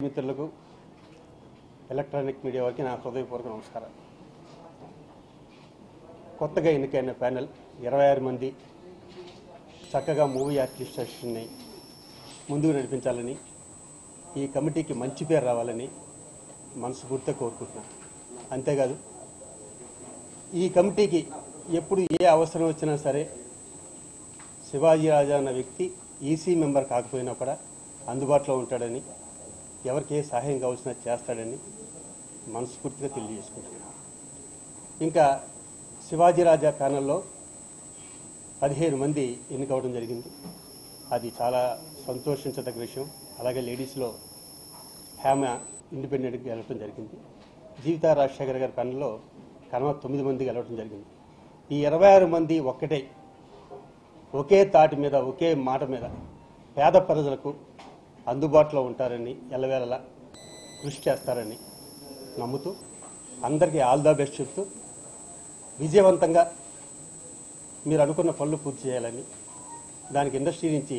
మిత్రులకు electronic media వారికి నా హృదయపూర్వక నమస్కారం. కొత్తగా ఎన్నికైన ప్యానెల్ 26 మంది చక్కగా మూవీ ఆర్టిస్ట్ని ముందుకు నడిపించాలని, ఈ కమిటీకి మంచి పేరు రావాలని మనస్ఫూర్తిగా కోరుకుంటున్నాను. అంతేకాదు, ఈ కమిటీకి ఎప్పుడు ఏ అవసరం వచ్చినా సరే శివాజీ రాజా అన్న వ్యక్తి ఈసీ మెంబర్ కాకపోయినా కూడా అందుబాటులో ఉంటాడని, ఎవరికి ఏ సహాయం కావాల్సిన చేస్తాడని మనస్ఫూర్తిగా తెలియజేసుకుంటున్నాను. ఇంకా శివాజీ రాజా ప్యానెల్లో 15 మంది ఎన్నికవడం జరిగింది. అది చాలా సంతోషించదగ్గ విషయం. అలాగే లేడీస్లో హేమ ఇండిపెండెంట్గా గెలవడం జరిగింది. జీవితా రాజశేఖర్ గారి ప్యానెల్లో కనవ 9 మంది గెలవడం జరిగింది. ఈ 26 మంది ఒకే తాటి మీద, ఒకే మాట మీద పేద ప్రజలకు అందుబాటులో ఉంటారని, ఎల్లవేళలా కృషి చేస్తారని నమ్ముతూ అందరికీ ఆల్ ద బెస్ట్ చెప్తూ, విజయవంతంగా మీరు అనుకున్న పనులు పూర్తి చేయాలని, దానికి ఇండస్ట్రీ నుంచి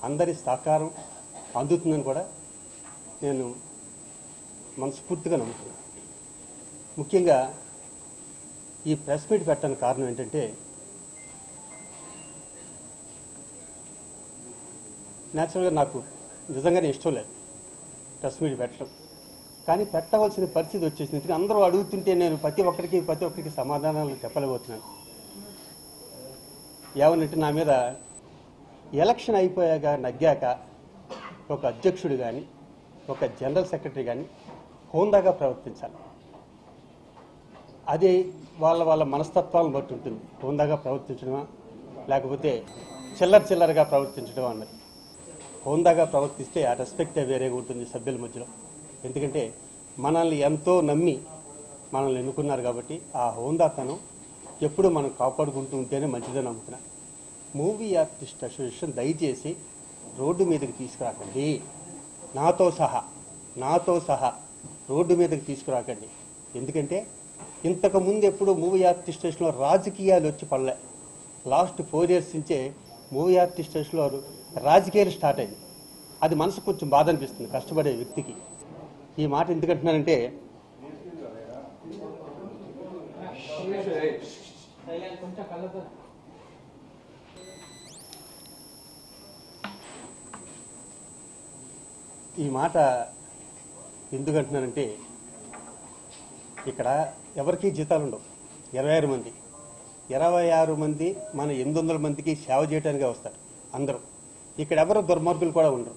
అందరి సహకారం అందుతుందని కూడా నేను మనస్ఫూర్తిగా నమ్ముతున్నాను. ముఖ్యంగా ఈ ప్రెస్ మీట్ పెట్టడానికి కారణం ఏంటంటే, న్యాచురల్గా నాకు నిజంగానే ఇష్టం లేదు ప్రెస్ మీట్ పెట్టడం, కానీ పెట్టవలసిన పరిస్థితి వచ్చేసింది. అందరూ అడుగుతుంటే నేను ప్రతి ఒక్కరికి సమాధానాలు చెప్పలేకపోతున్నాను. ఏమనంటే, నా మీద ఎలక్షన్ అయిపోయాక నగ్గాక ఒక అధ్యక్షుడు కానీ, ఒక జనరల్ సెక్రటరీ కానీ హోందాగా ప్రవర్తించాలి. అది వాళ్ళ మనస్తత్వాలను బట్టి ఉంటుంది. హోందాగా ప్రవర్తించడమా, లేకపోతే చిల్లరగా ప్రవర్తించడం అన్నది. హోందాగా ప్రవర్తిస్తే ఆ రెస్పెక్టే వేరేగా ఉంటుంది సభ్యుల మధ్యలో. ఎందుకంటే మనల్ని ఎంతో నమ్మి మనల్ని ఎన్నుకున్నారు కాబట్టి ఆ హోందాతనం ఎప్పుడు మనం కాపాడుకుంటూ ఉంటేనే మంచిదని నమ్ముతున్నా. మూవీ ఆర్టిస్ట్ అసోసియేషన్ దయచేసి రోడ్డు మీదకి తీసుకురాకండి. నాతో సహా రోడ్డు మీదకి తీసుకురాకండి. ఎందుకంటే ఇంతకుముందు ఎప్పుడు మూవీ ఆర్టిస్ట్ అసోసియేషన్లో రాజకీయాలు వచ్చి పడలే. లాస్ట్ 4 years నుంచే మూవీ ఆర్టిస్ట్ అసోసియేషన్లో రాజకీయాలు స్టార్ట్ అయింది. అది మనసు కొంచెం బాధ అనిపిస్తుంది కష్టపడే వ్యక్తికి. ఈ మాట ఎందుకంటున్నానంటే, ఇక్కడ ఎవరికీ జీతాలు ఉండవు. 26 మంది మన 800 మందికి సేవ చేయడానికి వస్తారు అందరూ. ఇక్కడ ఎవరు దుర్మార్గులు కూడా ఉండరు.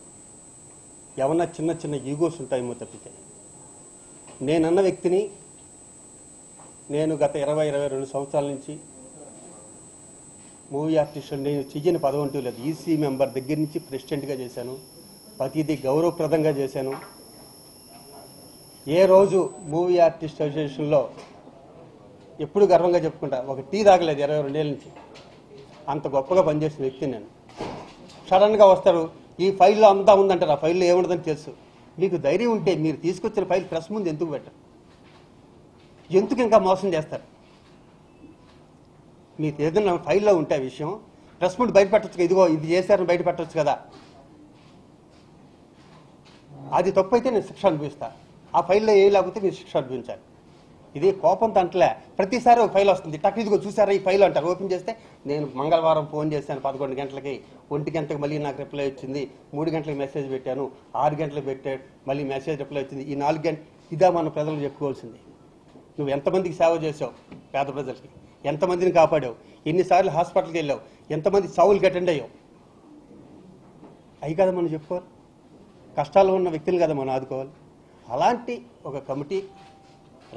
ఏమన్నా చిన్న ఈగోస్ ఉంటాయేమో తప్పితే. నేనన్న వ్యక్తిని నేను గత 22 సంవత్సరాల నుంచి మూవీ ఆర్టిస్ట్ నేను చెయ్యని పదవి అంటూ లేదు. ఈసీ మెంబర్ దగ్గర నుంచి ప్రెసిడెంట్గా చేశాను. ప్రతిదీ గౌరవప్రదంగా చేశాను. ఏ రోజు మూవీ ఆర్టిస్ట్ అసోసియేషన్లో ఎప్పుడు గర్వంగా చెప్పుకుంటా, ఒక టీ తాగలేదు 22 ఏళ్ళ నుంచి. అంత గొప్పగా పనిచేసిన వ్యక్తి నేను. సడన్గా వస్తారు, ఈ ఫైల్లో అంతా ఉందంటారు. ఆ ఫైల్లో ఏముండదని తెలుసు. మీకు ధైర్యం ఉంటే మీరు తీసుకొచ్చిన ఫైల్ ప్రెస్ ముందు ఎందుకు పెట్టరు? ఎందుకు ఇంకా మోసం చేస్తారు? మీకు ఏదైనా ఫైల్లో ఉంటే ఆ విషయం ప్రెస్ ముందు బయట పెట్టచ్చు. ఇదిగో ఇది చేశారని బయట పెట్టచ్చు కదా. అది తప్పు అయితే నేను శిక్ష అనుభవిస్తా. ఆ ఫైల్లో ఏ లేకపోతే మీరు శిక్ష అనుభవించాలి. ఇది కోపం తంటలే. ప్రతిసారి ఒక ఫైల్ వస్తుంది, టక్ ఇదిగో చూసారా ఈ ఫైల్ అంటారు. ఓపెన్ చేస్తే నేను మంగళవారం ఫోన్ చేశాను 11 గంటలకి, 1 గంటలకు మళ్ళీ నాకు రిప్లై వచ్చింది, 3 గంటలకు మెసేజ్ పెట్టాను, 6 గంటలకు పెట్టాడు, మళ్ళీ మెసేజ్ రిప్లై వచ్చింది. ఈ 4 గంటలు ఇదా మన ప్రజలకు చెప్పుకోవాల్సింది. నువ్వు ఎంతమందికి సేవ చేసావు, పేద ప్రజలకి ఎంతమందిని కాపాడావు, ఎన్నిసార్లు హాస్పిటల్కి వెళ్ళావు, ఎంతమంది చావులకి అటెండ్ అయ్యావు, అవి కదా మనం చెప్పుకోవాలి. కష్టాల్లో ఉన్న వ్యక్తులు కదా మనం ఆదుకోవాలి. అలాంటి ఒక కమిటీ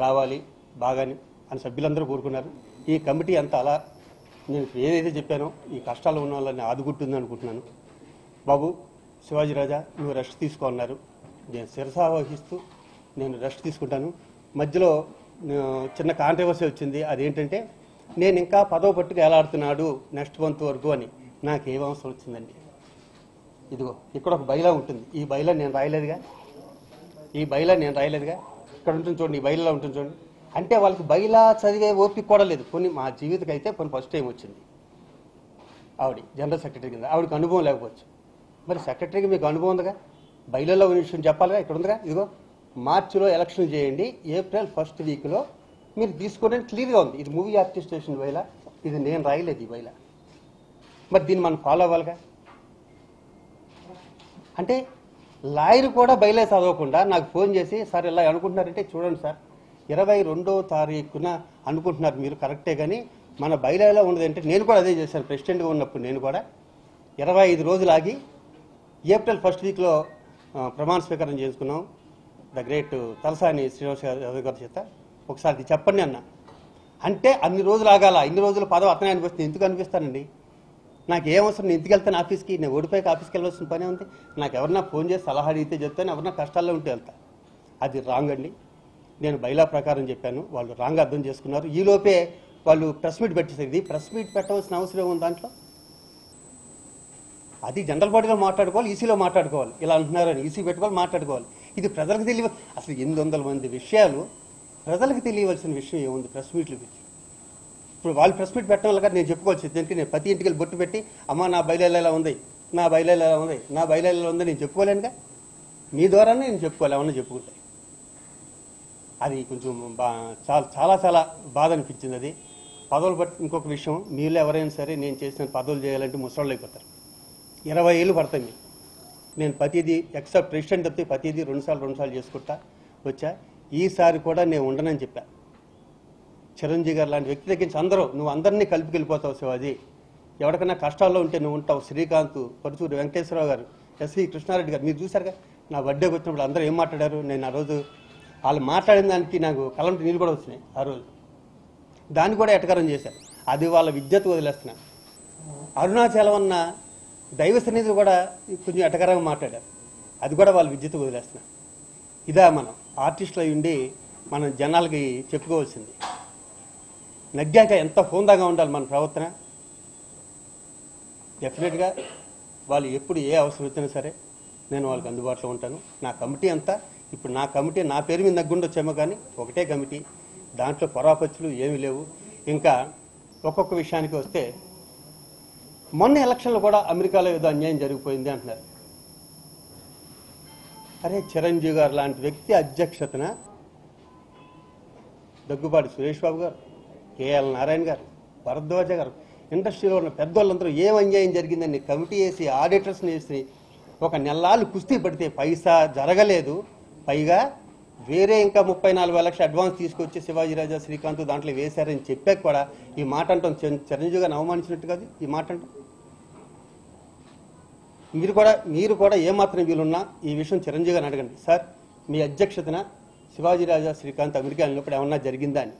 రావాలి బాగాని అని సభ్యులందరూ కోరుకున్నారు. ఈ కమిటీ అంతా అలా నేను ఏదైతే చెప్పానో ఈ కష్టాలు ఉన్న వాళ్ళని ఆదుకుంటుంది అనుకుంటున్నాను. బాబు శివాజీ రాజా, నువ్వు రెస్ట్ తీసుకోన్నారు. నేను శిరసా వహిస్తూ నేను రెస్ట్ తీసుకుంటాను. మధ్యలో చిన్న కాంట్రవర్సీ వచ్చింది. అదేంటంటే, నేను ఇంకా 10వ పట్టుకు ఎలాడుతున్నాడు నెక్స్ట్ మంత్ వరకు అని. నాకేం అవసరం వచ్చిందండి? ఇదిగో ఇక్కడ ఒక బైలా ఉంటుంది. ఈ బైలా నేను రాయలేదుగా. ఇక్కడ ఉంటుంది చూడండి, ఈ బైలా ఉంటుంది చూడండి. అంటే వాళ్ళకి బైలా చదివే ఓపిక కూడా లేదు. కొన్ని మా జీవితకి అయితే కొన్ని ఫస్ట్ టైం వచ్చింది. ఆవిడ జనరల్ సెక్రటరీ కింద, ఆవిడకి అనుభవం లేకపోవచ్చు. మరి సెక్రటరీకి మీకు అనుభవం ఉందిగా, బయలులో ఉన్న విషయం చెప్పాలిగా, ఇక్కడ ఉందిగా, ఇదిగో మార్చిలో ఎలక్షన్ చేయండి, ఏప్రిల్ ఫస్ట్ వీక్లో మీరు తీసుకోవడానికి క్లియర్గా ఉంది. ఇది మూవీ ఆర్టిస్ట్ స్టేషన్ బయలా, ఇది నేను రాయలేదు ఈ బయలా. మరి దీన్ని మనం ఫాలో అవ్వాలిగా. అంటే లాయర్ కూడా బయలే చదవకుండా నాకు ఫోన్ చేసి, సార్ ఇలా అనుకుంటున్నారంటే చూడండి సార్ 22వ తారీఖున అనుకుంటున్నారు మీరు, కరెక్టే, కానీ మన బయలులో ఉన్నదంటే నేను కూడా అదే చేశాను ప్రెసిడెంట్గా ఉన్నప్పుడు. నేను కూడా 25 రోజులు ఆగి ఏప్రిల్ ఫస్ట్ వీక్లో ప్రమాణ స్వీకారం చేసుకున్నాం ద గ్రేట్ తలసాని శ్రీనివాస్ యాదవ్ గారి చేత. ఒకసారి ఇది చెప్పండి అన్న అంటే అన్ని రోజులు ఆగాల, ఇన్ని రోజులు పదవి అతనే అనిపిస్తుంది. ఎందుకు అనిపిస్తానండి? నాకు ఏమవసరం, నేను ఇంటికి వెళ్తాను ఆఫీస్కి, నేను ఓడిపోయాక ఆఫీస్కి వెళ్ళవలసిన పనే ఉంది. నాకు ఎవరన్నా ఫోన్ చేసి సలహా అడిగితే చెప్తాను, ఎవరన్నా కష్టాల్లో ఉంటే వెళ్తా. అది రాంగ్ అండి. నేను బైలా ప్రకారం చెప్పాను, వాళ్ళు రాంగ్ అర్థం చేసుకున్నారు. ఈలోపే వాళ్ళు ప్రెస్ మీట్ పెట్టేసారు. ఇది ప్రెస్ మీట్ పెట్టవలసిన అవసరం ఉంది దాంట్లో. అది జనరల్ బాడీలో మాట్లాడుకోవాలి, ఈసీలో మాట్లాడుకోవాలి. ఇలా అంటున్నారని ఈసీ పెట్టుకోవాలి, మాట్లాడుకోవాలి. ఇది ప్రజలకు తెలియ, అసలు 800 మంది విషయాలు ప్రజలకు తెలియవలసిన విషయం ఏముంది ప్రెస్ మీట్లు పెట్టి? ఇప్పుడు వాళ్ళు ప్రెస్ మీట్ పెట్టడం వల్ల నేను చెప్పుకోవచ్చు. ఎందుకంటే నేను ప్రతి ఇంటికి బొట్టు పెట్టి, అమ్మ నా బయలులో ఎలా ఉంది, నా బయలులో ఎలా ఉంది, నా బయలులో ఎలా ఉంది నేను చెప్పుకోలేనుగా. మీ ద్వారానే నేను చెప్పుకోవాలి, ఏమన్నా చెప్పుకుంటే. అది కొంచెం చాలా చాలా బాధ అనిపించింది. అది పదవులు బట్టి ఇంకొక విషయం, మీలో ఎవరైనా సరే నేను చేసిన పదవులు చేయాలంటే ముసళ్ళు అయిపోతారు. 20 ఏళ్ళు పడతాయి మీకు. నేను ప్రతిదీ ఎక్సెప్ట్ ప్రెసిడెంట్ తప్పితే ప్రతిదీ 2 సార్లు చేసుకుంటా వచ్చా. ఈసారి కూడా నేను ఉండనని చెప్పా. చిరంజీవి గారు లాంటి వ్యక్తి దగ్గర నుంచి అందరూ, నువ్వు అందరినీ కలిపికెళ్ళిపోతావు శివాజీ, ఎవరికైనా కష్టాల్లో ఉంటే నువ్వు ఉంటావు. శ్రీకాంత్, పరుచూరి వెంకటేశ్వరరావు గారు, ఎస్వి కృష్ణారెడ్డి గారు, మీరు చూశారుగా నా బర్త్డేకి వచ్చినప్పుడు అందరూ ఏం మాట్లాడారు. నేను ఆ రోజు వాళ్ళు మాట్లాడిన దానికి నాకు కలంటి నీళ్ళు కూడా వచ్చినాయి ఆ రోజు. దాన్ని కూడా ఎటకారం చేశారు. అది వాళ్ళ విద్యతో వదిలేస్తున్నాను. అరుణాచలం అన్న దైవ సన్నిధులు కూడా కొంచెం ఎటకారంగా మాట్లాడారు. అది కూడా వాళ్ళ విద్యతో వదిలేస్తున్నారు. ఇదా మనం ఆర్టిస్టులు అయి ఉండి మనం జనాలకి చెప్పుకోవాల్సింది. నగ్గాక ఎంత హోందాగా ఉండాలి మన ప్రవర్తన. డెఫినెట్గా వాళ్ళు ఎప్పుడు ఏ అవసరం వచ్చినా సరే నేను వాళ్ళకి అందుబాటులో ఉంటాను. నా కమిటీ అంతా, ఇప్పుడు నా కమిటీ నా పేరు మీద నగ్గుండొచ్చేమో, కానీ ఒకటే కమిటీ, దాంట్లో పొరాపచ్చులు ఏమీ లేవు. ఇంకా ఒక్కొక్క విషయానికి వస్తే, మొన్న ఎలక్షన్లో కూడా అమెరికాలో ఏదో అన్యాయం జరిగిపోయింది అంటున్నారు. అరే చిరంజీవి గారు లాంటి వ్యక్తి అధ్యక్షతన దగ్గుబాటి సురేష్ బాబు గారు, కేఎల్ నారాయణ గారు, భరద్వాజ గారు, ఇండస్ట్రీలో ఉన్న పెద్దవాళ్ళందరూ ఏం అన్యాయం జరిగిందని కమిటీ వేసి ఆడిటర్స్ని వేసి ఒక నెలలు కుస్తీ పడితే పైసా జరగలేదు. పైగా వేరే ఇంకా 34 లక్షలు అడ్వాన్స్ తీసుకొచ్చి శివాజీ రాజా, శ్రీకాంత్ దాంట్లో వేశారని చెప్పాక కూడా ఈ మాట అంటాం చిరంజీవి గారిని అవమానించినట్టు కాదు ఈ మాట అంటాం. మీరు కూడా ఏమాత్రం వీలున్నా ఈ విషయం చిరంజీవి గారిని అడగండి. సార్ మీ అధ్యక్షతన శివాజీ రాజా, శ్రీకాంత్ అమెరికా వెళ్ళినప్పుడు ఏమన్నా జరిగిందా అని.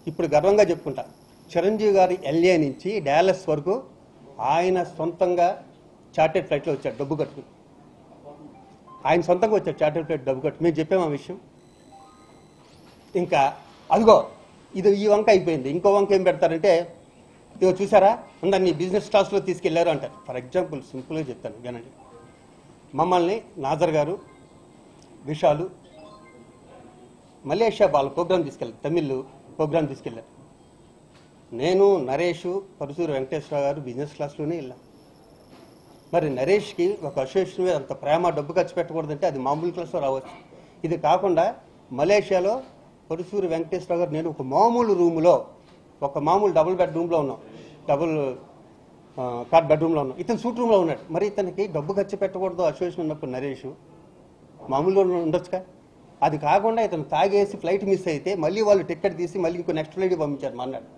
ఇప్పుడు గర్వంగా చెప్పుకుంటా, చిరంజీవి గారి ఎల్ఏ నుంచి డాలస్ వరకు ఆయన సొంతంగా చార్టెడ్ ఫ్లైట్లో వచ్చాడు డబ్బు కట్టుకుని. ఆయన సొంతంగా వచ్చాడు చార్టెడ్ ఫ్లైట్ డబ్బు కట్టు. మేము చెప్పాము ఆ విషయం. ఇంకా అదిగో ఇది ఈ వంక అయిపోయింది. ఇంకో వంక ఏం పెడతారంటే, ఇదిగో చూసారా అందరినీ బిజినెస్ క్లాస్లో తీసుకెళ్లారు అంటారు. ఫర్ ఎగ్జాంపుల్ సింపుల్గా చెప్తాను వినండి. మమ్మల్ని నాజర్ గారు, విశాలు మలేషియా వాళ్ళ ప్రోగ్రాం తీసుకెళ్ళారు, తమిళ్ ప్రోగ్రాం తీసుకెళ్ళారు. నేను, నరేష్, పరుసూరు వెంకటేశ్వర గారు బిజినెస్ క్లాస్లోనే వెళ్ళాం. మరి నరేష్కి ఒక అసోసియేషన్ మీద అంత ప్రేమ, డబ్బు ఖర్చు పెట్టకూడదంటే అది మామూలు క్లాస్లో రావచ్చు. ఇది కాకుండా మలేషియాలో పరుసూరు వెంకటేశ్వర గారు, నేను ఒక మామూలు రూములో, ఒక మామూలు డబుల్ బెడ్రూమ్లో ఉన్నాం, డబుల్ కాట్ బెడ్రూమ్లో ఉన్నాం. ఇతను సూట్ రూమ్లో ఉన్నాడు. మరి ఇతనికి డబ్బు ఖర్చు పెట్టకూడదు అసోసియేషన్ ఉన్నప్పుడు నరేష్ మామూలుగా ఉండొచ్చుగా. అది కాకుండా ఇతను తాగేసి ఫ్లైట్ మిస్ అయితే మళ్ళీ వాళ్ళు టికెట్ తీసి మళ్ళీ ఇంకో నెక్స్ట్ ఫ్లైట్కి పంపించారు మన్నాడు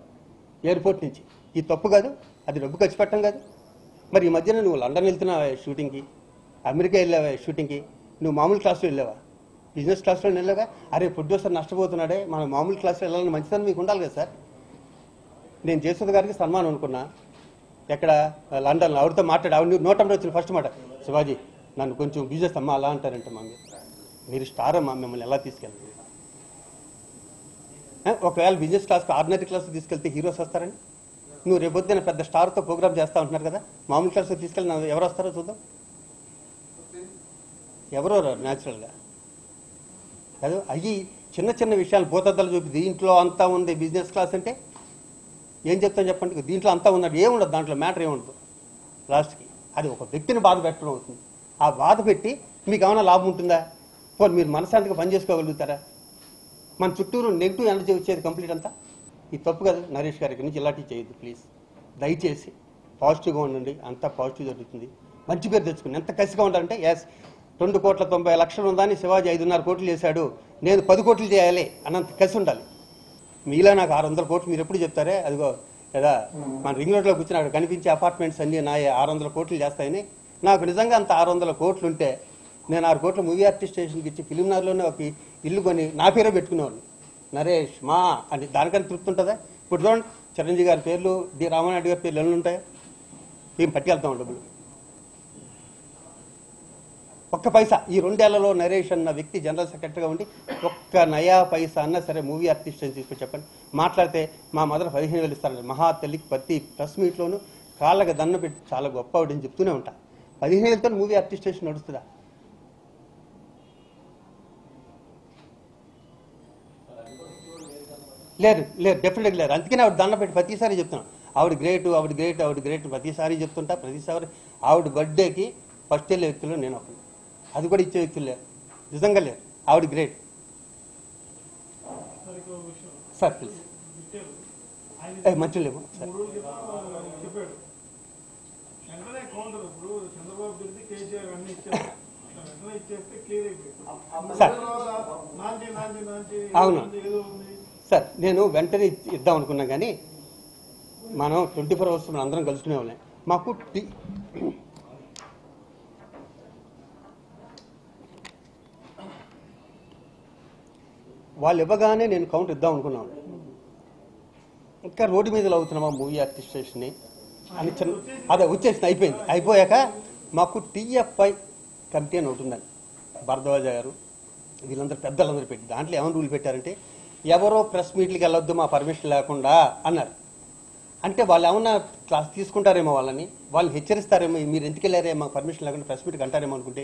ఎయిర్పోర్ట్ నుంచి. ఇది తప్పు కాదు, అది డబ్బు ఖర్చు పెట్టడం కాదు. మరి ఈ మధ్యన నువ్వు లండన్ వెళ్తున్నావా షూటింగ్కి, అమెరికా వెళ్ళావా షూటింగ్కి, నువ్వు మామూలు క్లాస్లో వెళ్ళావా, బిజినెస్ క్లాస్లో వెళ్ళావా? అరే ప్రొడ్యూసర్ నష్టపోతున్నాడే, మన మామూలు క్లాస్లో వెళ్ళాలని మంచిదని మీకు ఉండాలి కదా సార్. నేను జయసుధ గారికి సన్మానం అనుకున్నా ఎక్కడ లండన్లో, ఆవిడతో మాట్లాడి ఆవిడ నోటంలో వచ్చిన ఫస్ట్ మాట, శివాజీ నన్ను కొంచెం బిజినెస్ అమ్మా అలా అంటారంటే, మా మీరు స్టార్ అమ్మా, మిమ్మల్ని ఎలా తీసుకెళ్తారు? ఒకవేళ బిజినెస్ క్లాస్కి ఆర్డినరీ క్లాస్కి తీసుకెళ్తే హీరోస్ వస్తారని, నువ్వు రేపొద్దున పెద్ద స్టార్తో ప్రోగ్రామ్ చేస్తూ ఉంటున్నారు కదా, మామూలు క్లాస్కి తీసుకెళ్ళి ఎవరు వస్తారో చూద్దాం. ఎవరో న్యాచురల్గా కాదు. అవి చిన్న చిన్న విషయాలు భూతద్దలు చూపి దీంట్లో అంతా ఉంది బిజినెస్ క్లాస్ అంటే ఏం చెప్తాను చెప్పండి. దీంట్లో అంతా ఉన్నది ఏముండదు, దాంట్లో మ్యాటర్ ఏముండదు లాస్ట్కి. అది ఒక వ్యక్తిని బాధ పెట్టడం అవుతుంది. ఆ బాధ పెట్టి మీకు ఏమైనా లాభం ఉంటుందా? పోనీ మీరు మనశాంతిగా పని చేసుకోగలుగుతారా? మన చుట్టూరు నెగిటివ్ ఎనర్జీ వచ్చేది కంప్లీట్ అంతా. ఇది తప్పు కదా నరేష్ గారి నుంచి ఇలాంటివి చేయొద్దు ప్లీజ్. దయచేసి పాజిటివ్గా ఉండండి, అంతా పాజిటివ్ జరుగుతుంది. మంచి పేరు తెచ్చుకుని ఎంత కసిగా ఉంటారంటే, ఎస్ 2,90,00,000 ఉందని శివాజీ 5.5 కోట్లు చేశాడు, నేను 10 కోట్లు చేయాలి అన్నంత కసి ఉండాలి. మీలా నాకు 600 కోట్లు మీరు ఎప్పుడు చెప్తారే, అదిగో కదా మన రింగ్ రోడ్లో కూర్చుని అక్కడ కనిపించే అపార్ట్మెంట్స్ అన్నీ నా 600 కోట్లు చేస్తాయని. నాకు నిజంగా అంత 600 కోట్లు ఉంటే నేను 6 కోట్ల మూవీ ఆర్టిస్ట్ స్టేషన్కి ఇచ్చి ఫిలింనగర్లోనే ఒక ఇల్లు కొని నా పేరే పెట్టుకునేవాడిని, నరేష్ మా అని. దానికన్నా తృప్తి ఉంటుందా? ఇప్పుడు చూడండి, చిరంజీవి గారి పేర్లు, డి రామానాయుడు గారి పేర్లు ఎన్ని ఉంటాయా? ఏం పట్టుకెళ్తాం డబ్బులు? ఒక్క పైసా ఈ 2 ఏళ్లలో నరేష్ అన్న వ్యక్తి జనరల్ సెక్రటరీగా ఉండి ఒక్క నయా పైసా అన్నా సరే మూవీ ఆర్టిస్ట్ అని తీసుకొని చెప్పండి. మాట్లాడితే మా మదర్ 15,000 ఇస్తారండి. మహా తల్లికి ప్రతి ప్రెస్ మీట్లోనూ కాళ్ళకి దండ పెట్టి చాలా గొప్ప ఆవిడని చెప్తూనే ఉంటా. 15,000తో మూవీ ఆర్టిస్ట్ స్టేషన్ నడుస్తుందా? లేదు లేదు, డెఫినెట్గా లేదు. అందుకనే ఆవిడ దండ పెట్టి ప్రతిసారి చెప్తున్నాను, ఆవిడ గ్రేట్, ఆవిడ గ్రేట్, ఆవిడ గ్రేట్ ప్రతిసారి చెప్తుంటా. ప్రతిసారి ఆవిడ బర్త్డేకి ఫస్ట్ వెళ్ళే వ్యక్తులు నేను ఒకటి, అది కూడా ఇచ్చే వ్యక్తులు లేరు, నిజంగా లేరు. ఆవిడ గ్రేట్. సార్ ప్లీజ్ మంచిగా లేవు సార్. సార్ అవును సార్, నేను వెంటనే ఇద్దాం అనుకున్నా కానీ మనం 24 hours మనం అందరం కలుసుకునే వాళ్ళం. మాకు వాళ్ళు ఇవ్వగానే నేను కౌంటర్ ఇద్దాం అనుకున్నాను. ఇంకా రోడ్డు మీద అవుతున్నామా మూవీ ఆర్టిస్ట్ స్టేషన్ని అని చిన్న అదే వచ్చేసింది, అయిపోయింది. అయిపోయాక మాకు టీఎఫ్ఐ కమిటీ అని ఒకటి ఉందండి, భరద్వాజ గారు వీళ్ళందరూ పెద్దలందరూ పెట్టి దాంట్లో ఏమైనా రూల్ పెట్టారంటే, ఎవరో ప్రెస్ మీట్లకి వెళ్ళొద్దు మా పర్మిషన్ లేకుండా అన్నారు. అంటే వాళ్ళు ఏమన్నా క్లాస్ తీసుకుంటారేమో, వాళ్ళని హెచ్చరిస్తారేమో, మీరు ఎందుకు వెళ్ళారే మాకు పర్మిషన్ లేకుండా ప్రెస్ మీట్కి అంటారేమో అనుకుంటే,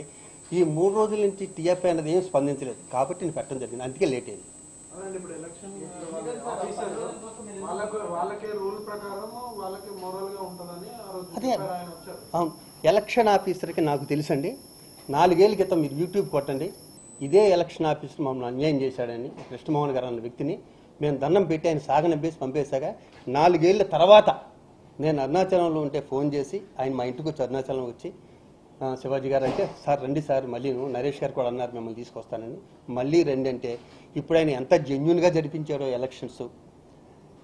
ఈ 3 రోజుల నుంచి టీఎఫ్ఐ అనేది ఏం స్పందించలేదు. కాబట్టి నేను పెట్టడం జరిగింది, అందుకే లేట్ అయింది. అదే అవును, ఎలక్షన్ ఆఫీసర్కి నాకు తెలుసండి, 4 ఏళ్ల క్రితం మీరు యూట్యూబ్ కొట్టండి, ఇదే ఎలక్షన్ ఆఫీసర్ మమ్మల్ని అన్యాయం చేశాడని కృష్ణమోహన్ గారు అన్న వ్యక్తిని మేము దండం పెట్టి ఆయన సాగనంపేసి పంపేశాక 4 ఏళ్ల తర్వాత నేను అరుణాచలంలో ఉంటే ఫోన్ చేసి ఆయన మా ఇంటికి వచ్చి అరుణాచలం వచ్చి, శివాజీ గారు అంటే సార్ రండి సార్, మళ్ళీ నరేష్ గారు కూడా అన్నారు మిమ్మల్ని తీసుకొస్తానని, మళ్ళీ రండి అంటే ఇప్పుడు ఆయన ఎంత జెన్యున్గా జరిపించారో ఎలక్షన్స్.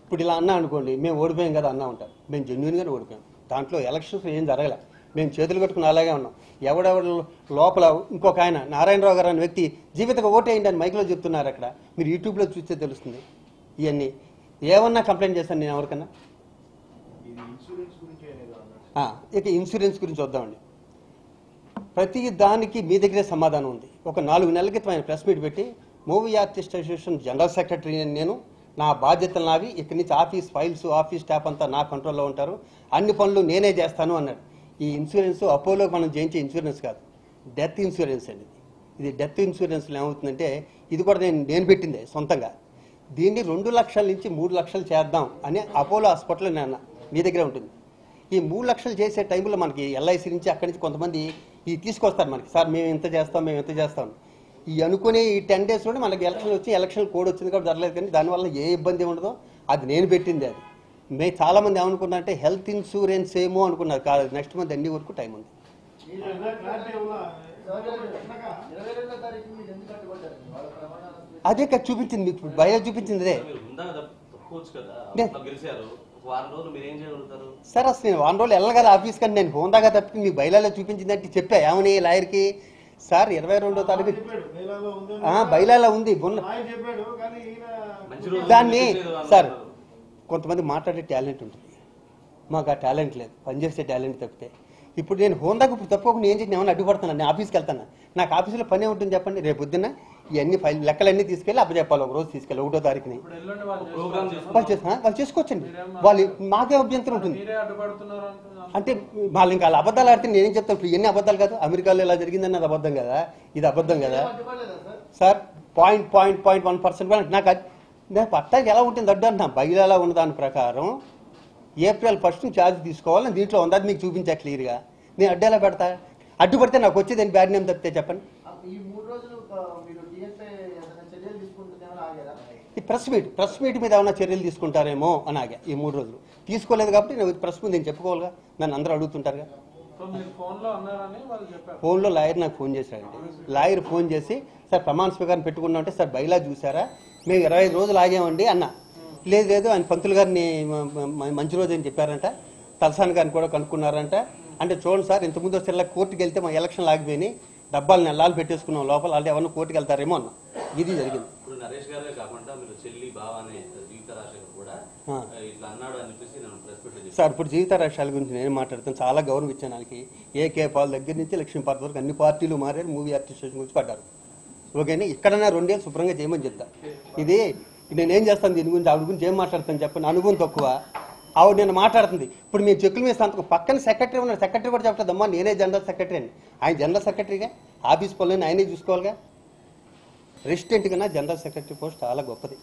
ఇప్పుడు ఇలా అన్నా అనుకోండి, మేము ఓడిపోయాం కదా అన్నా ఉంటారు, మేము జెన్యున్గానే ఓడిపోయాం, దాంట్లో ఎలక్షన్స్ ఏం జరగలే, మేము చేతులు కట్టుకుని అలాగే ఉన్నాం. ఎవడెవడు లోపల ఇంకొక ఆయన నారాయణరావు గారు అనే వ్యక్తి జీవితంగా ఓటేయండి అని మైక్లో చెప్తున్నారు, అక్కడ మీరు యూట్యూబ్లో చూస్తే తెలుస్తుంది. ఇవన్నీ ఏమన్నా కంప్లైంట్ చేస్తాను నేను ఎవరికన్నా. ఇక ఇన్సూరెన్స్ గురించి వద్దామండి. ప్రతి దానికి మీ దగ్గరే సమాధానం ఉంది. ఒక 4 నెలల క్రితం ఆయన ప్రెస్ మీట్ పెట్టి, movie artist association general secretary నేను, నా బాధ్యతలు నావి, ఇక్కడి నుంచి ఆఫీస్ ఫైల్స్ ఆఫీస్ స్టాఫ్ అంతా నా కంట్రోల్లో ఉంటారు, అన్ని పనులు నేనే చేస్తాను అన్నాడు. ఈ ఇన్సూరెన్స్ అపోలో మనం చేయించే ఇన్సూరెన్స్ కాదు, డెత్ ఇన్సూరెన్స్ అండి. ఇది డెత్ ఇన్సూరెన్స్లో ఏమవుతుందంటే, ఇది కూడా నేను పెట్టిందే సొంతంగా. దీన్ని 2 లక్షల నుంచి 3 లక్షలు చేద్దాం అని అపోలో హాస్పిటల్లో నేను మీ దగ్గరే ఉంటుంది. ఈ 3 లక్షలు చేసే టైంలో మనకి ఎల్ఐసి నుంచి అక్కడి నుంచి కొంతమంది ఈ తీసుకొస్తారు మనకి, సార్ మేము ఎంత చేస్తాం మేము ఎంత చేస్తాం. ఈ అనుకునే ఈ 10 డేస్లోనే మనకి ఎలక్షన్ వచ్చి ఎలక్షన్ కోడ్ వచ్చింది కాబట్టి జరగలేదు, కానీ దానివల్ల ఏ ఇబ్బంది ఉండదో, అది నేను పెట్టింది. అది మేము చాలామంది ఏమనుకున్నారంటే హెల్త్ ఇన్సూరెన్స్ ఏమో అనుకున్నారు, కాదు, నెక్స్ట్ మంత్ ఎండింగ్ వరకు టైం ఉంది. అదే కదా చూపించింది మీకు, బయట చూపించింది అదే సార్. అసలు నేను 1 రోజులు వెళ్ళను కదా ఆఫీస్ కంటే, నేను హోందాగా తప్పి మీకు బయలాలో చూపించింది అంటే చెప్పా ఏమని లాయర్కి, సార్ 22వ తారీఖు బయలాలో ఉంది దాన్ని. సార్ కొంతమంది మాట్లాడే టాలెంట్ ఉంటుంది, మాకు ఆ టాలెంట్ లేదు, పనిచేసే టాలెంట్ తప్పితే. ఇప్పుడు నేను హోందాకు ఇప్పుడు తప్పకుండా ఏం చేసి ఏమైనా అడ్డుపడుతున్నాను, నేను ఆఫీస్కి వెళ్తాను, నాకు ఆఫీసులో పని ఉంటుంది చెప్పండి. రేపు పొద్దున్న ఇవన్నీ ఫైల్ లెక్కలన్నీ తీసుకెళ్ళి అప్పచెప్పాలి, ఒక రోజు తీసుకెళ్ళి 1వ తారీఖుని వాళ్ళు చేసుకోవచ్చండి. వాళ్ళు మాకే అభ్యంతరం ఉంటుంది అంటే వాళ్ళు ఇంకా వాళ్ళ అబద్ధాలు ఆడితే నేనేం చెప్తాను. ఇప్పుడు ఇవన్నీ అబద్ధాలు కాదు, అమెరికాలో ఇలా జరిగిందని అది అబద్ధం కదా, ఇది అబద్ధం కదా సార్. 0.1% నాకు పట్టాకి ఎలా ఉంటుంది అడ్డు అంటున్నా, బయలు ఎలా ఉన్న దాని ప్రకారం ఏప్రిల్ 1 ఛార్జ్ తీసుకోవాలని దీంట్లో ఉంది, అది మీకు చూపించా క్లియర్గా. నేను అడ్డు ఎలా పెడతా? అడ్డుపడితే నాకు వచ్చేది బ్యాడ్ నేమ్ తప్పితే చెప్పండి. ఈ 3 రోజులు మీరు DSI ఏదైనా చర్యలు తీసుకుంటుందేమో ఆగారా? ఈ ప్రెస్ మీట్ మీద ఏమైనా చర్యలు తీసుకుంటారేమో అని ఆగా. ఈ 3 రోజులు తీసుకోలేదు కాబట్టి నేను ప్రెస్ ముందు నేను చెప్పుకోవాలిగా, నన్ను అందరూ అడుగుతుంటారుగా. ఫోన్లో లాయర్ నాకు ఫోన్ చేశాడండి. లాయర్ ఫోన్ చేసి సార్ ప్రమాణ స్వీకారం పెట్టుకున్నా అంటే సార్ బైలా చూసారా, మేము 25 రోజులు ఆగామండి అన్న. లేదు ఆయన పంతులు గారిని మంచి రోజు అని చెప్పారంట, తలసాని గారిని కూడా కనుక్కున్నారంట. అంటే చూడండి సార్, ఇంతకుముందు వస్తే కోర్టుకి వెళ్తే మా ఎలక్షన్ ఆగిపోయి డబ్బాలు నెలలు పెట్టేసుకున్నాం లోపల, వాళ్ళు ఎవరిని కోర్టుకి వెళ్తారేమో అన్న. ఇది జరిగింది. నరేష్ గారే కాకుండా మీరు చెల్లి బావానే జీవిత రాజశేఖర్ కూడా ఇట్లా అన్నాడు అని చెప్పేసి నేను ప్రెస్ మీట్ సార్ ఇప్పుడు జీవిత రాష్ట్రాల గురించి నేను మాట్లాడుతాను. చాలా గౌరవం ఇచ్చాను వాళ్ళకి. ఏకే పాల్ దగ్గర నుంచి లక్ష్మీపార్తి వరకు అన్ని పార్టీలు మారారు, మూవీ ఆర్టిస్టేషన్ గురించి పడ్డారు. ఓకేనా, ఇక్కడన్నా 2 ఏళ్ళు శుభ్రంగా చేయమని చెప్తా. ఇది నేనేం చేస్తాను దీని గురించి, ఆవిడ గురించి ఏం మాట్లాడతాను చెప్పండి. అనుభవం తక్కువ ఆవిడ నేను మాట్లాడుతుంది. ఇప్పుడు మేము చెక్కుల మీద సంతకం, పక్కన సెక్రటరీ ఉన్నాడు, సెక్రటరీ కూడా చెప్తుందమ్మా నేనే జనరల్ సెక్రటరీ అని. ఆయన జనరల్ సెక్రటరీగా ఆఫీస్ పనులని ఆయనే చూసుకోవాలిగా. రెసిడెంట్ కన్నా జనరల్ సెక్రటరీ పోస్ట్ చాలా గొప్పది.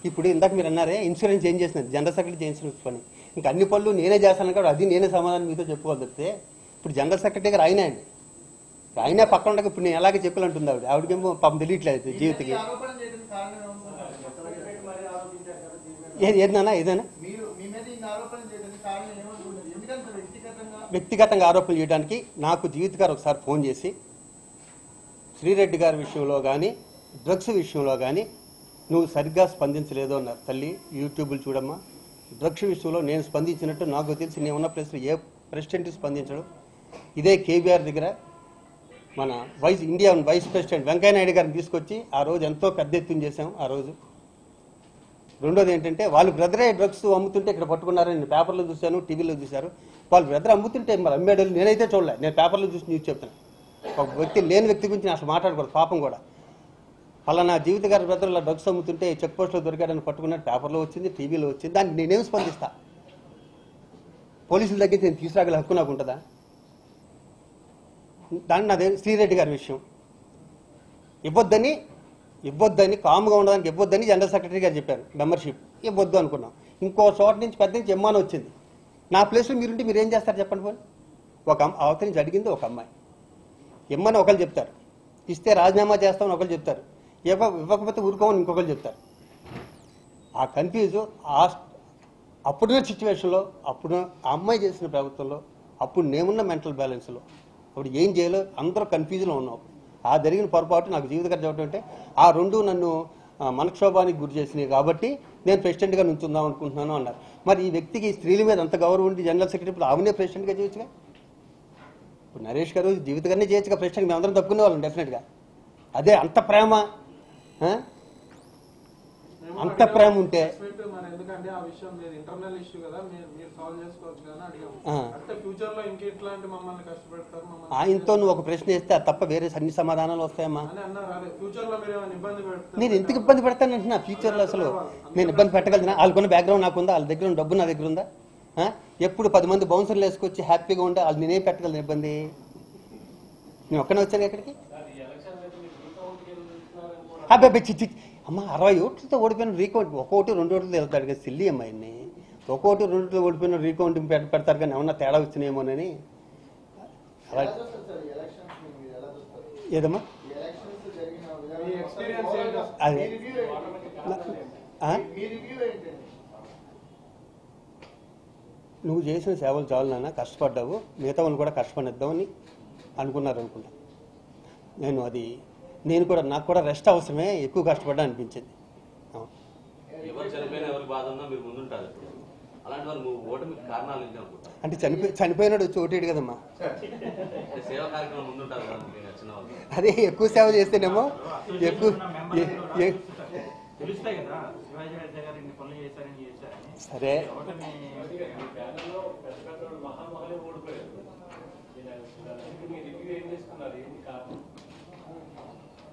ఇప్పుడు ఇందాక మీరు అన్నారే ఇన్సూరెన్స్ ఏం చేసినది, జనరల్ సెక్రటరీ ఇన్సూరెన్స్ పని. ఇంకా అన్ని పనులు నేనే చేస్తాను కాబట్టి అది నేనే సమాధానం మీతో చెప్పుకోవాలి తప్పితే. ఇప్పుడు జనరల్ సెక్రటరీ గారు ఆయనే అండి, ఆయనే పక్కన ఉండగా ఇప్పుడు నేను ఎలాగే చెప్పాలి అంటుంది ఆవిడ. ఆవిడకేమో పాపం తెలియట్లేదు జీవితకి. ఏదైనా వ్యక్తిగతంగా ఆరోపణలు చేయడానికి నాకు జీవిత గారు ఒకసారి ఫోన్ చేసి శ్రీరెడ్డి గారి విషయంలో కానీ డ్రగ్స్ విషయంలో కానీ నువ్వు సరిగ్గా స్పందించలేదు అన్నారు. తల్లి యూట్యూబ్లు చూడమ్మా, డ్రగ్స్ విషయంలో నేను స్పందించినట్టు నాకు తెలిసి నేను ఉన్న ప్లేస్లో ఏ ప్రెసిడెంట్ స్పందించడు. ఇదే కేబీఆర్ దగ్గర మన ఇండియా వైస్ ప్రెసిడెంట్ వెంకయ్యనాయుడు గారిని తీసుకొచ్చి ఆ రోజు ఎంతో పెద్ద ఎత్తున చేశాం ఆ రోజు. రెండోది ఏంటంటే వాళ్ళు బ్రదరే డ్రగ్స్ అమ్ముతుంటే ఇక్కడ పట్టుకున్నారని నేను పేపర్లో చూశాను, టీవీలో చూశారు. వాళ్ళు బ్రదర్ అమ్ముతుంటే మరి అమ్మేడలు నేనైతే చూడలే, నేను పేపర్లో చూసి న్యూస్ చెప్తాను. ఒక వ్యక్తి లేని వ్యక్తి గురించి నేను అసలు మాట్లాడకూడదు, పాపం కూడా. పలానా జీవిత గారి బ్రదర్ ఇలా డ్రగ్స్ అమ్ముతుంటే చెక్ పోస్ట్లో దొరికాడని పట్టుకున్నట్టు పేపర్లో వచ్చింది, టీవీలో వచ్చింది. దానికి నేనేం స్పందిస్తా? పోలీసుల దగ్గర నేను తీసుకురాగల హక్కు నాకు ఉంటుందా? దాన్ని నాదే. శ్రీరెడ్డి గారి విషయం ఇవ్వద్దని కామ్గా ఉండడానికి ఇవ్వద్దని జనరల్ సెక్రటరీ గారు చెప్పారు. మెంబర్షిప్ ఇవ్వద్దు అనుకున్నాం. ఇంకో చోట నుంచి పెద్ద నుంచి ఎమ్మాని వచ్చింది. నా ప్లేస్లో మీరుంటే మీరు ఏం చేస్తారు చెప్పండి. పోనీ ఒక అవతల నుంచి అడిగింది ఒక అమ్మాయి, ఇమ్మని ఒకరు చెప్తారు, ఇస్తే రాజీనామా చేస్తామని ఒకరు చెప్తారు, ఇవ్వకపోతే ఊరుకోమని ఇంకొకరు చెప్తారు. ఆ కన్ఫ్యూజ్ అప్పుడున్న సిచ్యువేషన్లో, అప్పుడు ఆ అమ్మాయి చేసిన ప్రభుత్వంలో, అప్పుడు నేనున్న మెంటల్ బ్యాలెన్స్లో అప్పుడు ఏం చేయాలో అందరూ కన్ఫ్యూజ్లో ఉన్నాం. ఆ జరిగిన పొరపాటు నాకు జీవిత గారు చెప్పడం అంటే ఆ రెండు నన్ను మనక్షోభానికి గురి చేసినాయి కాబట్టి నేను ప్రెసిడెంట్గా నుంచుందాం అనుకుంటున్నాను అన్నారు. మరి ఈ వ్యక్తికి స్త్రీల మీద అంత గౌరవం ఉండి జనరల్ సెక్రటరీ ఆమెనే ప్రెసిడెంట్గా చేయొచ్చుగా. ఇప్పుడు నరేష్ గారు జీవిత గారినే చేయొచ్చుగా ప్రెసిడెంట్, మేమందరం తప్పుకునే వాళ్ళం డెఫినెట్గా. అదే అంత ప్రేమ, అంత ప్రేమ ఉంటే ఆయనతో నువ్వు ఒక ప్రశ్న వేస్తే అది తప్ప వేరే అన్ని సమాధానాలు వస్తాయమ్మా. నేను ఎందుకు ఇబ్బంది పెడతానంటున్నా? ఫ్యూచర్లో అసలు నేను ఇబ్బంది పెట్టగలిగినా? వాళ్ళకున్న బ్యాక్గ్రౌండ్ నాకుందా? వాళ్ళ దగ్గర ఉన్న డబ్బు నా దగ్గర ఉందా? ఎప్పుడు 10 మంది బౌన్సర్లు వేసుకొచ్చి హ్యాపీగా ఉంటే వాళ్ళు నేనేం పెట్టగలను ఇబ్బంది? నేను ఒక్కనే వచ్చాను ఎక్కడికి? అబ్బాయి చిచ్చి అమ్మ 60 ఓట్లతో ఓడిపోయిన రీకౌంట్, 1 ఓటు 2 ఓట్లతో వెళ్తాడు కదా సిల్లి అమ్మాయిని. 1 ఓటు 2 ఓట్లు ఓడిపోయిన రీకౌంటింగ్ పెడతారు కానీ ఏమన్నా తేడా వచ్చినాయేమోనని. ఏదమ్మా అదే నువ్వు చేసిన సేవలు చాలు నాన్న, కష్టపడ్డావు, మిగతా వాళ్ళు కూడా కష్టపడిద్దామని అనుకున్నారు అనుకుంటా. నేను కూడా నాకు కూడా రెస్ట్ అవసరమే, ఎక్కువ కష్టపడ్డా అనిపించింది. అంటే చనిపోయినాడు వచ్చి ఓటేడు కదమ్మా. అదే ఎక్కువ సేవ చేస్తేనేమో ఎక్కువ సరే.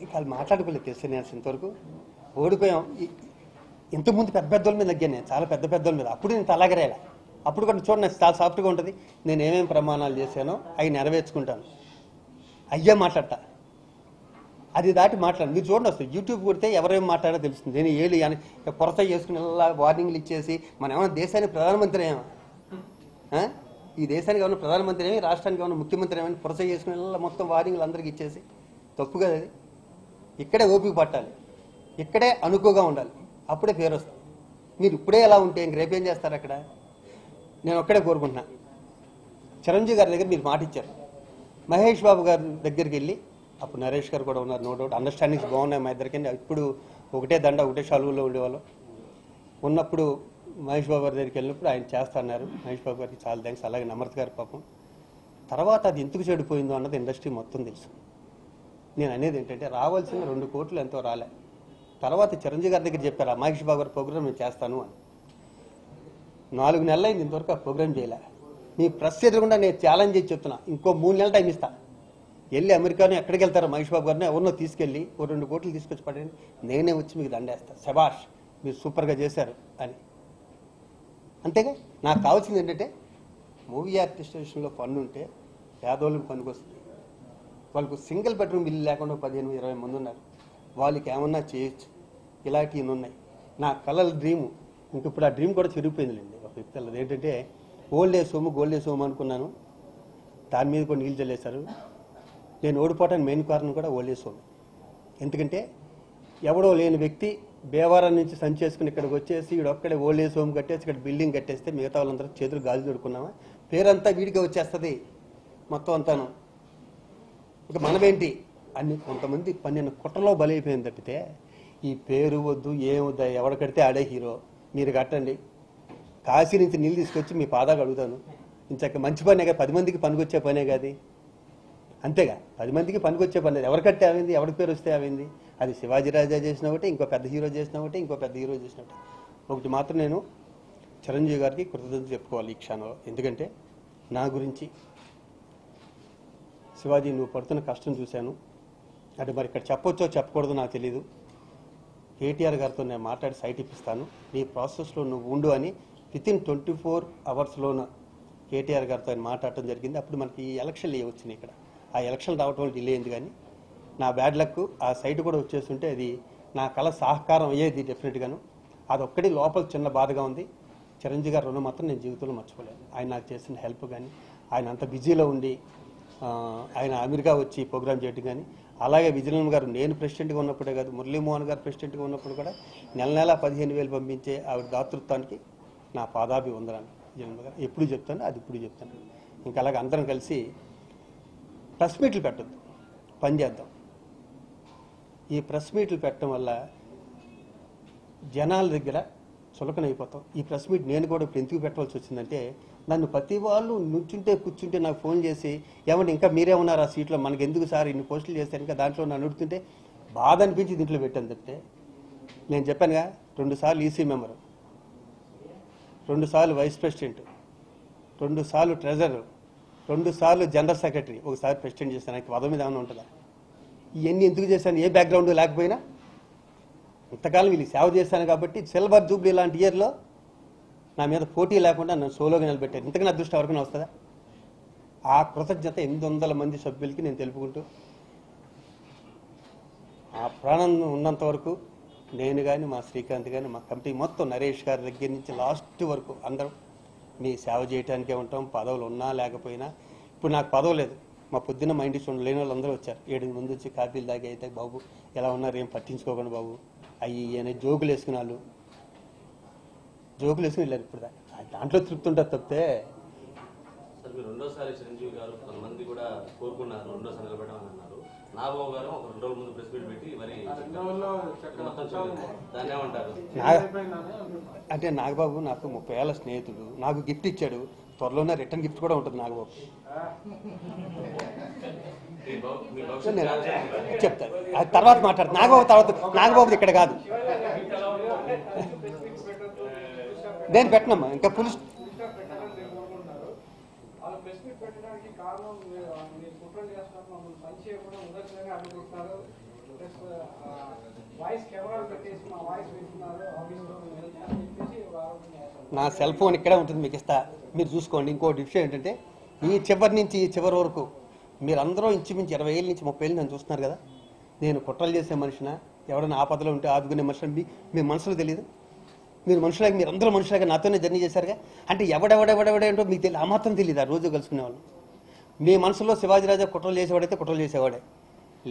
ఇంకా వాళ్ళు మాట్లాడుకోలేదు తెలుసు. నేను ఇంతవరకు ఓడిపోయాం. ఇంతకుముందు పెద్దోళ్ళ మీద తగ్గాను నేను, చాలా పెద్దోళ్ళ మీద. అప్పుడు నేను తలాగరేలా. అప్పుడు కూడా చూడండి చాలా సాఫ్ట్గా ఉంటుంది. నేను ఏమేమి ప్రమాణాలు చేశానో అవి నెరవేర్చుకుంటాను. అయ్యే మాట్లాడతా, అది దాటి మాట్లాడు. మీరు చూడండి వస్తుంది యూట్యూబ్ కొడితే ఎవరేం మాట్లాడో తెలుస్తుంది. నేను ఏళ్ళు కొరత చేసుకుని వార్నింగ్లు ఇచ్చేసి మనం ఏమైనా దేశానికి ప్రధానమంత్రి ఏమో ఈ దేశానికి ఏమైనా ప్రధానమంత్రి ఏమి, రాష్ట్రానికి ఏమైనా ముఖ్యమంత్రి ఏమైనా పురస చేసుకుని మొత్తం వార్నింగ్లు అందరికీ ఇచ్చేసి తప్పు కదా అది. ఇక్కడే ఓపిక పట్టాలి, ఇక్కడే అనుకువగా ఉండాలి, అప్పుడే పేరు వస్తుంది. మీరు ఇప్పుడే ఎలా ఉంటే ఇంక రేపేం చేస్తారు అక్కడ? నేను ఒక్కడే కోరుకుంటున్నా, చిరంజీవి గారి దగ్గర మీరు మాట ఇచ్చారు, మహేష్ బాబు గారి దగ్గరికి వెళ్ళి, అప్పుడు నరేష్ గారు కూడా ఉన్నారు, నో డౌట్, అండర్స్టాండింగ్స్ బాగున్నాయి మా ఇద్దరికి. ఇప్పుడు ఒకటే దండ ఒకటే షాలువులో ఉండేవాళ్ళం. ఉన్నప్పుడు మహేష్ బాబు గారి దగ్గరికి వెళ్ళినప్పుడు ఆయన చేస్తున్నారు. మహేష్ బాబు గారికి చాలా థ్యాంక్స్. అలాగే నమ్రత్ గారి పాపం. తర్వాత అది ఎందుకు చెడిపోయిందో అన్నది ఇండస్ట్రీ మొత్తం తెలుసు. నేను అనేది ఏంటంటే రావాల్సిన 2 కోట్లు ఎంతో రాలే. తర్వాత చిరంజీవి గారి దగ్గర చెప్పారు, మహేష్ బాబు గారి ప్రోగ్రామ్ నేను చేస్తాను అని. 4 నెలలు అయింది, ఇంతవరకు ఆ ప్రోగ్రామ్ చేయలే. మీ ప్రెస్ ఎదురుకుండా నేను ఛాలెంజ్ చేసి చెప్తున్నా, ఇంకో 3 నెలల టైం ఇస్తా. వెళ్ళి అమెరికాను ఎక్కడికి వెళ్తారో మహేష్ బాబు గారిని ఎవరినో తీసుకెళ్ళి 2 కోట్లు తీసుకొచ్చి పడండి, నేనే వచ్చి మీకు దండేస్తాను, శబాష్ మీరు సూపర్గా చేశారు అని. అంతేగా నాకు కావాల్సింది ఏంటంటే మూవీ ఆర్టిస్టేషన్లో ఫండ్ ఉంటే పేదోళ్ళకి పనికి వస్తుంది. వాళ్ళకు సింగిల్ బెడ్రూమ్ ఇల్లు లేకుండా 15-20 మంది ఉన్నారు, వాళ్ళకి ఏమన్నా చేయొచ్చు. ఇలాంటివి ఉన్నాయి. నా కళల డ్రీము, ఇంక ఇప్పుడు ఆ డ్రీమ్ కూడా చిరిగిపోయిందిలేండి. ఒక వ్యక్తి ఏంటంటే old age home gold age home అనుకున్నాను, దాని మీద కూడా నీళ్ళు చల్లేశారు. నేను ఓడిపోవటానికి మెయిన్ కారణం కూడా ఓల్డ్ ఏజ్ హోమ్. ఎందుకంటే ఎవడో లేని వ్యక్తి బేవారం నుంచి సంచేసుకుని ఇక్కడికి వచ్చేసి వీడొక్కడే ఓల్డ్ ఏజ్ హోమ్ కట్టేసి ఇక్కడ బిల్డింగ్ కట్టేస్తే మిగతా వాళ్ళందరూ చేతులు గాలి దొడుకున్నామా, పేరంతా వీడిగా వచ్చేస్తుంది మొత్తం అంతాను. ఇంకా మనమేంటి అన్ని కొంతమంది పన్నెండు కుట్రలో బలైపోయింది తప్పితే ఈ పేరు వద్దు ఏమొద్దా, ఎవడ కడితే ఆడే హీరో. మీరు కట్టండి, కాశీ నుంచి నీళ్ళు తీసుకొచ్చి మీ పాదాలు అడుగుతాను. ఇంచక్క మంచి పనే కదా, 10 మందికి పనికొచ్చే పనే కాదు. అంతేగా, 10 మందికి పనికొచ్చే పని లేదు. ఎవరు కట్టే అవింది, ఎవరి పేరు వస్తే అవింది. అది శివాజీ రాజా చేసిన ఒకటి, ఇంకో పెద్ద హీరో చేసిన ఒకటి, ఇంకో పెద్ద హీరో చేసిన ఒకటి మాత్రం నేను చిరంజీవి గారికి కృతజ్ఞతలు చెప్పుకోవాలి ఈ క్షణంలో. ఎందుకంటే నా గురించి శివాజీ నువ్వు పడుతున్న కష్టం చూశాను, అంటే మరి ఇక్కడ చెప్పొచ్చో చెప్పకూడదో నాకు తెలీదు. కేటీఆర్ గారితో నేను మాట్లాడి సైట్ ఇప్పిస్తాను, నీ ప్రాసెస్లో నువ్వు ఉండు అని వితిన్ 24 అవర్స్లోన కేటీఆర్ గారితో ఆయన మాట్లాడటం జరిగింది. అప్పుడు మనకి ఈ ఎలక్షన్లు వచ్చినాయి ఇక్కడ. ఆ ఎలక్షన్ రావటం వల్ల డిలే అయింది, కానీ నా బ్యాడ్ లక్ ఆ సైట్ కూడా వచ్చేస్తుంటే అది నా కళ సహకారం అయ్యేది డెఫినెట్గాను. అదొక్కటి లోపల చిన్న బాధగా ఉంది. చిరంజీవి గారి రుణం మాత్రం నేను జీవితంలో మర్చిపోలేను. ఆయన నాకు చేసిన హెల్ప్ కానీ, ఆయన అంత బిజీలో ఉండి ఆయన అమెరికా వచ్చి ప్రోగ్రామ్ చేయడం కానీ, అలాగే విజయనగరం గారు నేను ప్రెసిడెంట్గా ఉన్నప్పుడే కాదు, మురళీమోహన్ గారు ప్రెసిడెంట్గా ఉన్నప్పుడు కూడా నెల 15,000 పంపించే ఆవిడ దాతృత్వానికి నా పాదాభి వందనాలు. విజయనగరం గారు ఎప్పుడు చెప్తాను, అది ఇప్పుడు చెప్తాను. ఇంకా అలాగే అందరం కలిసి ప్రెస్ మీట్లు పెట్టద్దు, పని చేద్దాం. ఈ ప్రెస్ మీట్లు పెట్టడం వల్ల జనాల దగ్గర చులకనైపోతాం. ఈ ప్రెస్ మీట్ నేను కూడా ఇప్పుడు ఎందుకు పెట్టవలసి వచ్చిందంటే, నన్ను ప్రతి వాళ్ళు నుంచుంటే కూర్చుంటే నాకు ఫోన్ చేసి ఏమంటే ఇంకా మీరే ఉన్నారు ఆ సీట్లో, మనకి ఎందుకు సార్ ఇన్ని పోస్టులు చేస్తారు, ఇంకా దాంట్లో నన్ను అడుగుతుంటే బాధ అనిపించి దీంట్లో పెట్టాను తప్పితే. నేను చెప్పానుగా 2 సార్లు ఈసీ మెంబరు, 2 సార్లు వైస్ ప్రెసిడెంట్, 2 సార్లు ట్రెజరర్, 2 సార్లు జనరల్ సెక్రటరీ, ఒకసారి ప్రెసిడెంట్ చేశాను. నాకు పదవి మీద ఏమైనా ఉంటుందా? ఇవన్నీ ఎందుకు చేశాను? ఏ బ్యాక్గ్రౌండ్ లేకపోయినా ఇంతకాలం వీళ్ళకి సేవ చేశాను కాబట్టి సిల్వర్ జూబ్లీ లాంటి ఇయర్లో నా మీద పోటీ లేకుండా నన్ను సోలోగా నిలబెట్టారు. ఇంతకన్నా అదృష్టం ఎవరికైనా వస్తుందా? ఆ కృతజ్ఞత 800 మంది సభ్యులకి నేను తెలుపుకుంటూ, ఆ ప్రాణం ఉన్నంత వరకు నేను కానీ, మా శ్రీకాంత్ కానీ, మా కమిటీ మొత్తం నరేష్ గారి దగ్గర నుంచి లాస్ట్ వరకు అందరం మీ సేవ చేయడానికే ఉంటాం. పదవులు ఉన్నా లేకపోయినా. ఇప్పుడు నాకు పదవి లేదు, మా పొద్దున్న మైండ్ లేని వాళ్ళు అందరూ వచ్చారు. 7 మంది వచ్చి కాఫీలు తాగి అయితే బాబు ఎలా ఉన్నారు, ఏం పట్టించుకోకండి బాబు అవి అనే జోకులు వేసుకుని వాళ్ళు జోకులు వేసుకుని వెళ్ళారు. ఇప్పుడు దాంట్లో తృప్తి ఉంటుంది తప్పితే. సార్ మీరు రెండోసారి చిరంజీవి గారు కొంతమంది కూడా కోరుకున్నారు రెండోసారి నిలబెట్టమని అన్నారు. నాగబాబు గారు ఒక 2 రోజుల ముందు ప్రెస్ మీట్ పెట్టి మరి దాన్ని ఏమంటారు? అంటే నాగబాబు నాకు 30 ఏళ్ల స్నేహితుడు, నాకు గిఫ్ట్ ఇచ్చాడు. త్వరలోనే రిటర్న్ గిఫ్ట్ కూడా ఉంటుంది నాగబాబు. చెప్తాను, అది తర్వాత మాట్లాడుతుంది. నాగబాబు తర్వాత, నాగబాబుది ఇక్కడ కాదు, నేను పెట్టనమ్మా. ఇంకా పులుసు నా సెల్ ఫోన్ ఇక్కడే ఉంటుంది, మీకు ఇస్తా, మీరు చూసుకోండి. ఇంకో విషయం ఏంటంటే, ఈ చివరి నుంచి ఈ చివరి వరకు మీరందరూ ఇంచుమించు 20 ఏళ్ళ నుంచి 30 ఏళ్ళు నన్ను చూస్తున్నారు కదా. నేను కుట్రలు చేసే మనిషినా, ఎవరైనా ఆపదలో ఉంటే ఆదుకునే మనిషిని మీ మనసులో తెలియదు. మీరు మనుషులాగా, మీరు అందరూ మనుషులాగా నాతోనే జర్నీ చేశారుగా. అంటే ఎవడెవడెవడెవడేంటో మీకు తెలియదు, ఆ మాత్రం తెలియదు. ఆ రోజు కలుసుకునేవాళ్ళు. మీ మనసులో శివాజీరాజా కుట్రలు చేసేవాడైతే కుట్రలు చేసేవాడే,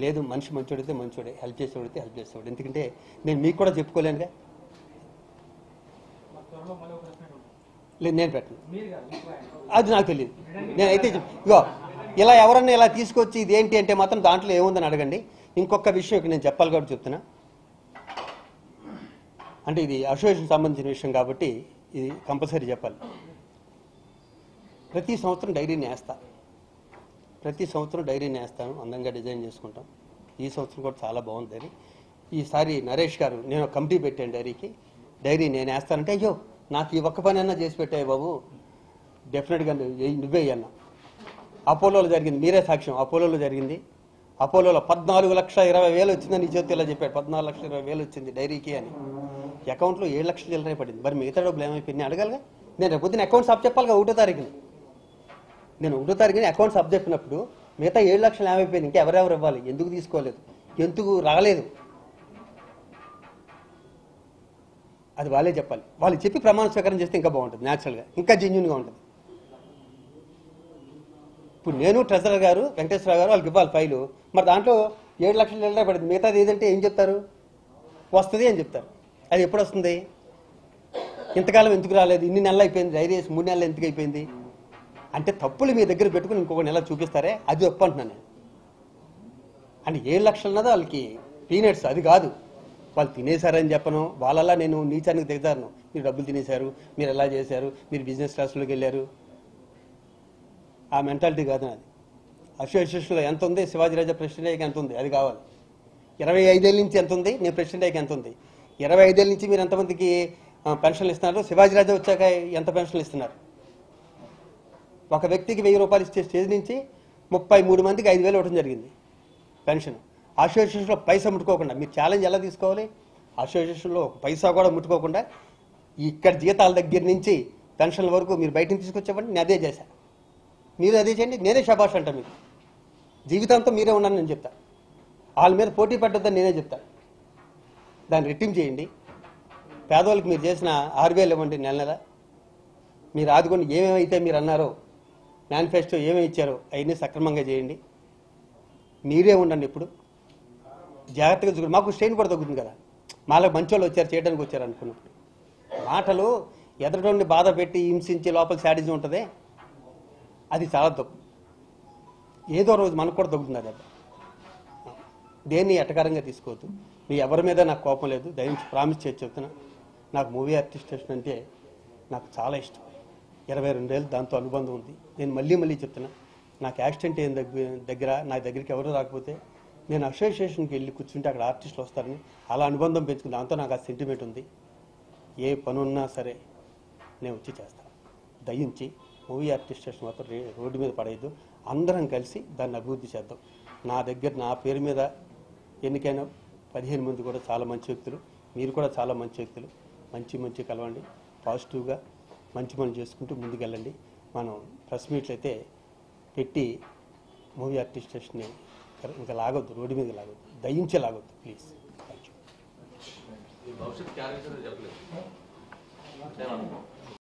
లేదు మనిషి మంచోడైతే మంచోడే, హెల్ప్ చేసేవాడైతే హెల్ప్ చేసేవాడు. ఎందుకంటే నేను మీకు కూడా చెప్పుకోలేనుగా. లేదు నేను పెట్టను, అది నాకు తెలియదు. నేనైతే ఇగో ఇలా ఎవరన్నా ఇలా తీసుకొచ్చి ఇదేంటి అంటే మాత్రం దాంట్లో ఏముందని అడగండి. ఇంకొక విషయం ఇక్కడ నేను చెప్పాలి కాబట్టి చెప్తున్నా. అంటే ఇది అసోసియేషన్ సంబంధించిన విషయం కాబట్టి ఇది కంపల్సరీ చెప్పాలి. ప్రతి సంవత్సరం డైరీని వేస్తాను, అందంగా డిజైన్ చేసుకుంటాం. ఈ సంవత్సరం కూడా చాలా బాగుంది డైరీ. ఈసారి నరేష్ గారు, నేను కమిటీ పెట్టాను డైరీ నేను వేస్తానంటే, అయ్యో నాకు ఈ ఒక్క పని అన్నా చేసి పెట్టాయి బాబు, డెఫినెట్గా నువ్వే అన్నా. అపోలోలో జరిగింది, మీరే సాక్ష్యం. అపోలోలో జరిగింది. అపోలోలో 14,20,000 వచ్చిందని నీ చేతి ఇలా చెప్పాడు. 14,20,000 వచ్చింది డైరీకి అని. అకౌంట్లో 7 లక్షల చిల్లరే పడింది. మరి మిగతా డబ్బులు ఏమైపోయింది అడగాలిగా. నేను రేపు పొద్దున అకౌంట్స్ అప్ చెప్పాలిగా 1వ తారీఖుని. నేను 1వ తారీఖుని అకౌంట్స్ అప్ చెప్పినప్పుడు మిగతా 7 లక్షలు ఏమైపోయింది, ఇంకా ఎవరెవరు ఇవ్వాలి, ఎందుకు తీసుకోలేదు, ఎందుకు రాలేదు, అది వాళ్ళే చెప్పాలి. వాళ్ళు చెప్పి ప్రమాణ స్వీకారం చేస్తే ఇంకా బాగుంటుంది, న్యాచురల్గా, ఇంకా జెన్యూన్గా ఉంటుంది. ఇప్పుడు నేను ట్రెజరర్ గారు వెంకటేశ్వర గారు వాళ్ళకి ఇవ్వాలి ఫైలు. మరి దాంట్లో 7 లక్షల చిల్లరే పడింది. మిగతాది ఏదంటే ఏం చెప్తారు, వస్తుంది అని చెప్తారు. అది ఎప్పుడు వస్తుంది, ఇంతకాలం ఎందుకు రాలేదు, ఇన్ని నెలలు అయిపోయింది, డైరీ 3 నెలలు ఎందుకు అయిపోయింది అంటే తప్పులు మీ దగ్గర పెట్టుకుని ఇంకొక నెల చూపిస్తారే, అది ఒప్పు అంటున్నాను నేను. అంటే 7 లక్షలు అన్నది వాళ్ళకి పీనట్స్, అది కాదు. వాళ్ళు తినేశారని చెప్పను, వాళ్ళలా నేను నీచానికి దిగజారును. మీరు డబ్బులు తినేశారు, మీరు ఎలా చేశారు, మీరు బిజినెస్ క్లాస్లోకి వెళ్ళారు, ఆ మెంటాలిటీ కాదు నాది. అసోసియేషన్లో ఎంత ఉంది, శివాజీరాజా ప్రెసిడెంట్ అయ్యాక ఎంత ఉంది, అది కావాలి. 25 ఏళ్ళ నుంచి ఎంత ఉంది, నేను ప్రెసిడెంట్ అయ్యాక ఎంత ఉంది. 25 ఏళ్ళ నుంచి మీరు ఎంతమందికి పెన్షన్లు ఇస్తున్నారు, శివాజీరాజా వచ్చాక ఎంత పెన్షన్లు ఇస్తున్నారు. ఒక వ్యక్తికి 1000 రూపాయలు ఇచ్చే స్టేజ్ నుంచి 33 మందికి 5,000 ఇవ్వడం జరిగింది పెన్షన్. అసోసియేషన్లో పైసా ముట్టుకోకుండా మీరు ఛాలెంజ్ ఎలా తీసుకోవాలి, అసోసియేషన్లో ఒక పైసా కూడా ముట్టుకోకుండా ఇక్కడ జీతాల దగ్గర నుంచి పెన్షన్ల వరకు మీరు బయటని తీసుకొచ్చేవ్వండి, నేను అదే చేశాను. మీరు అదే చేయండి, నేనే శబాష్ అంటా. మీకు జీవితాంతం మీరే ఉన్నాను నేను చెప్తా. వాళ్ళ మీద పోటీ పడ్డొద్దని నేనే చెప్తా. దాన్ని రెట్టింపు చేయండి. పేదవాళ్ళకి మీరు చేసిన 6,000 ఇవ్వండి నెల నెల. మీరు ఆదుకొని ఏమేమైతే మీరు అన్నారో, మేనిఫెస్టో ఏమేమి ఇచ్చారో అవన్నీ సక్రమంగా చేయండి. మీరే ఉండండి. ఇప్పుడు జాగ్రత్తగా చూడండి. మాకు స్ట్రెయిన్ కూడా తగ్గుతుంది కదా, మాలో మంచి వాళ్ళు వచ్చారు చేయడానికి వచ్చారు అనుకున్నప్పుడు. మాటలు ఎదరటోని బాధ పెట్టి హింసించి లోపల శాడిజం ఉంటుంది, అది చాలా తప్పు. ఏదో రోజు మనకు కూడా తగ్గుతుంది అది. దేన్ని ఎటకారంగా తీసుకోవద్దు. మీ ఎవరి మీద నాకు కోపం లేదు, దయచేసి ప్రామిస్ చేసి చెప్తున్నా. నాకు మూవీ ఆర్టిస్టేషన్ అంటే నాకు చాలా ఇష్టం. 22 ఏళ్ళు దాంతో అనుబంధం ఉంది. నేను మళ్ళీ చెప్తున్నా, నాకు యాక్సిడెంట్ అయిన దగ్గర నా దగ్గరికి ఎవరు రాకపోతే నేను అసోసియేషన్కి వెళ్ళి కూర్చుంటే అక్కడ ఆర్టిస్టులు వస్తారని అలా అనుబంధం పెంచుకుని దాంతో నాకు ఆ సెంటిమెంట్ ఉంది. ఏ పని ఉన్నా సరే నేను వచ్చి చేస్తాను. దయించి మూవీ ఆర్టిస్టేషన్ మాత్రం రోడ్డు మీద పడేయద్దు. అందరం కలిసి దాన్ని అభివృద్ధి చేద్దాం. నా దగ్గర నా పేరు మీద ఎన్నికైన 15 మంది కూడా చాలా మంచి వ్యక్తులు, మీరు కూడా చాలా మంచి వ్యక్తులు. మంచి కలవండి, పాజిటివ్గా మంచి పనులు చేసుకుంటూ ముందుకెళ్ళండి. మనం ప్రెస్ మీట్లు అయితే పెట్టి మూవీ ఆర్టిస్టేషన్ని ఇంకా లాగొద్దు, రోడ్డు మీద లాగొద్దు, దయించే లాగొద్దు ప్లీజ్. Thank you. భవిష్యత్ క్యారెక్టర్ చెప్పలేదు.